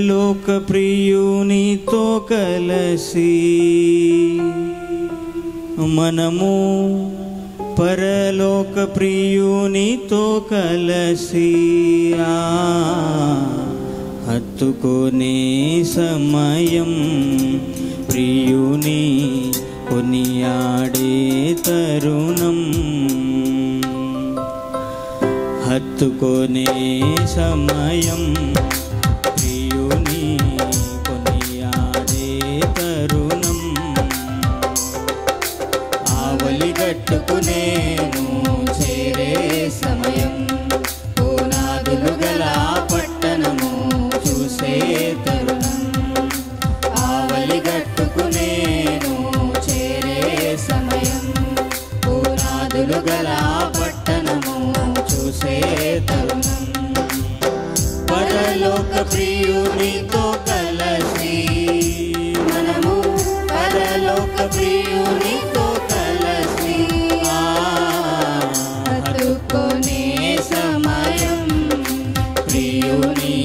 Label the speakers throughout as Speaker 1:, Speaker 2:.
Speaker 1: లోక ప్రియునితో కలసి మనము పరలోక ప్రియునితో కలసి హత్తుకునే సమయం ప్రియుని కొనియాడే తరుణం హత్తుకునే సమయం ప్రియుని కొనియాడే తరుణం ఆవలి గట్టుకునేను చేరే సమయం పునాదులు గల పట్టణము చూసే తరుణం ఆవలి గట్టుకునేను చేరే సమయం పునాదులు గల పట్టణము చూసే తరుణం పరలోక ప్రియునితో కలసి మనము పరలోక ప్రియునితో కలసి హత్తుకునే సమయం ప్రియుని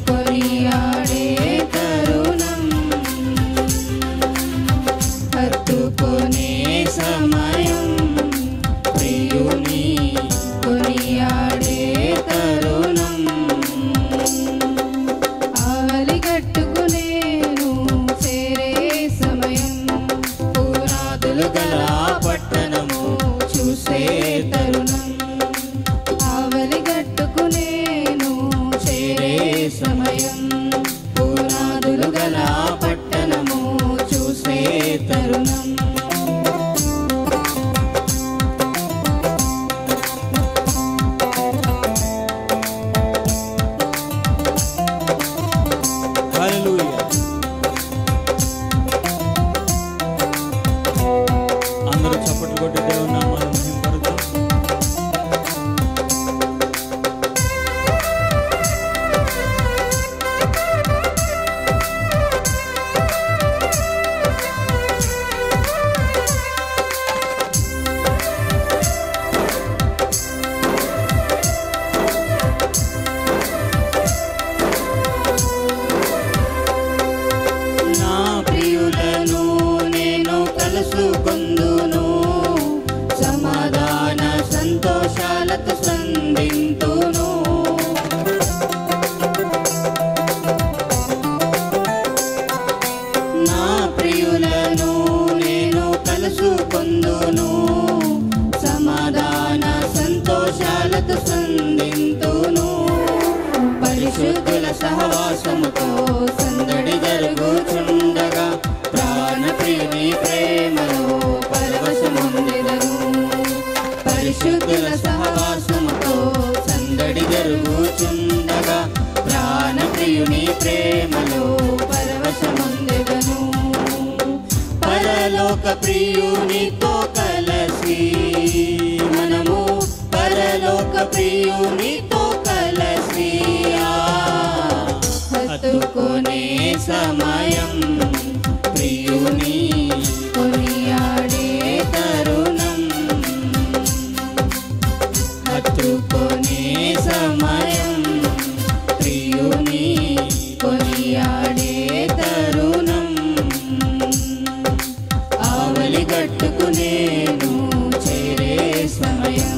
Speaker 1: కొనియాడే తరుణం హత్తుకునే సమయం ప్రియుని కొనియాడే తరుణం ఆవలి గట్టుకునేను చేరే సమయం పునాదులు గల పట్టణము చూసే తరుణం ఆవలి గట్టుకునేను చేరే సమయం పునాదులు గల పట్టణము చూసే తరుణం అందరూ చప్పట్లు కొట్టి దేవుని నామాన్ని మహిమపరుద్దాం. నా ప్రియులను నేను కలుసుకొందును సమాధాన సంతోషాలతో సంధింతును నా ప్రియులను నేను కలుసుకొందును సమాధాన సంతోషాలతో సంధింతును పరిశుద్ధుల సహవాసముతో సందడి జరుగుచుండగా ప్రాణప్రియుని ప్రేమలో పరవశముందెదను పరిశుద్ధుల సహవాసముతో సందడి జరుగుచుండగా ప్రాణప్రియుని ప్రేమలో పరవశముందెదను పరలోక ప్రియునితో కలసి మనము పరలోక ప్రియునితో కలసి హత్తుకునే సమయం ప్రియుని కొనియాడే తరుణం హత్తుకునే సమయం ప్రియుని కొనియాడే తరుణం ఆవలి గట్టుకునేను చేరే సమయం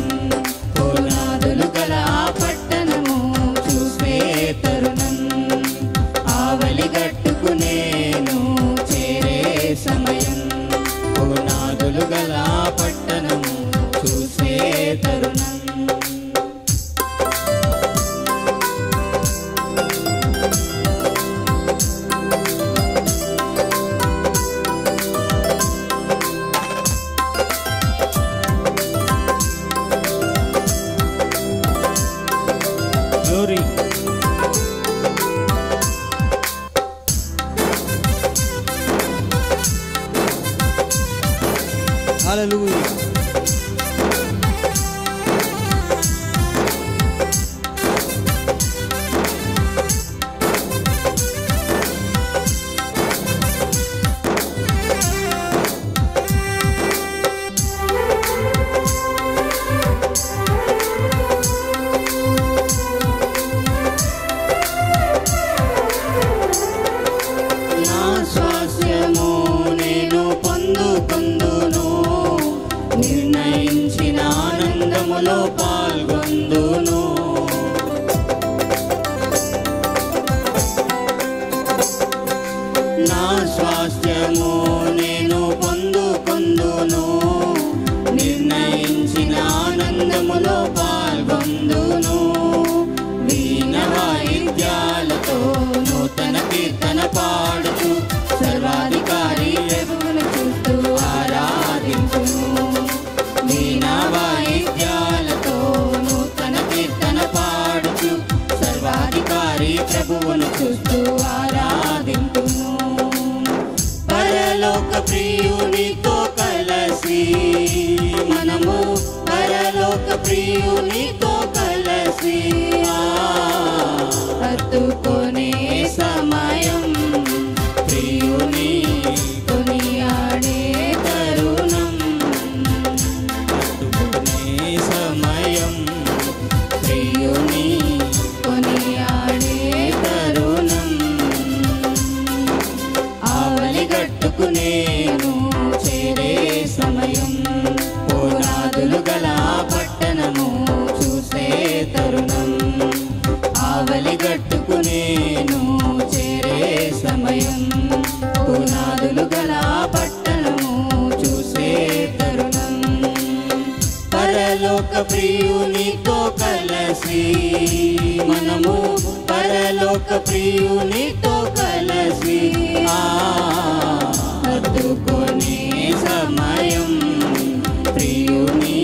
Speaker 1: పునాదులు గల పట్టణము చూసే తరుణం ఆవలి గట్టుకునేను చేరే సమయం పునాదులు గల పట్టణము చూసే తరుణం Glory. Hallelujah. ఆనందములో పాల్గొందును. నా స్వాస్థ్యము నేను పొందుకొందును, నిర్ణయించిన ఆనందములో పాల్గొందును. వీణ వాయిద్యాలతో నూతన కీర్తన పాడుతూ సర్వాధికారి ప్రభువును చూస్తూ ఆరాధించును. వీణ వాయిద్యాలతో నూతన కీర్తన పాడుతూ సర్వాధికారి ప్రభువును చూస్తూ ఆరాధించును. పరలోక ప్రియునితో కలసి మనము పరలోక ప్రియునితో కలసి హత్తుకొనే సమయం, ప్రియుని కొనియాడే తరుణం. హత్తుకొనే సమయం, ప్రియుని కొనియాడే తరుణం. ఆవలి గట్టుకు నేను చేరే సమయం, పునాదులు గల పట్టణము చూసే తరుణం. ఆవలి గట్టుకు నేను చేరే సమయం, పునాదులు గల పట్టణము చూసే తరుణం. పరలోక ప్రియునితో కలసి మనము పరలోక ప్రియునితో కలసి హత్తుకొనే సమయం, ప్రియుని